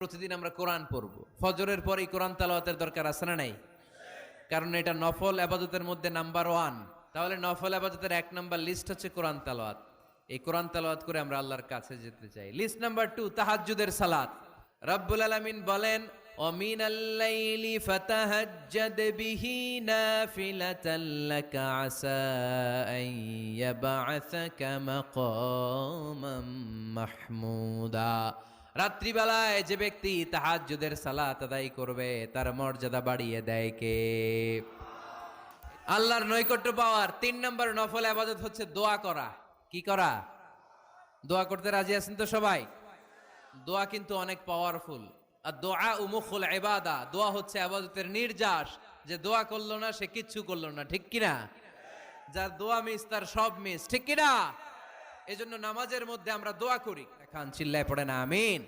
প্রতিদিন আমরা কোরআন পড়ব, ফজরের পরেই কোরআন তেলাওয়াতের দরকার আছে না নাই? কারণ এটা নফল ইবাদতের মধ্যে নাম্বার 1। তাহলে নফল ইবাদতের 1 নাম্বার লিস্ট হচ্ছে কোরআন তেলাওয়াত। এই কোরআন তেলাওয়াত করে আমরা আল্লাহর কাছে যেতে চাই। লিস্ট নাম্বার 2, তাহাজ্জুদের সালাত। রব্বুল আলামিন বলেন, ওমিনাল লাইলি ফাতাহাজ্জাদ বিহি নাফিলাতাল লাকা আসা আন ইয়াবআসাকা মাকামাম মাহমুদা। রাত্রিবেলায় যে ব্যক্তি তাহাজ্জুদের সালাত আদায় করবে তার মর্যাদা বাড়িয়ে দেয় কে? আল্লাহর নৈকট্য পাওয়ার 3 নম্বর নফল ইবাদত হচ্ছে দোয়া করা। কি করা? দোয়া করতে রাজি আছেন তো সবাই? দোয়া কিন্তু অনেক পাওয়ারফুল। আর দোয়া মুখুল ইবাদা, দোয়া হচ্ছে ইবাদতের নির্যাস। যে দোয়া করলো না সে কিচ্ছু করলো না, ঠিক কিনা? যার দোয়া মিস তার সব মিস, ঠিক কিনা? এজন্য নামাজের মধ্যে আমরা দোয়া করি। এখন চিল্লায় পড়ে না আমিন।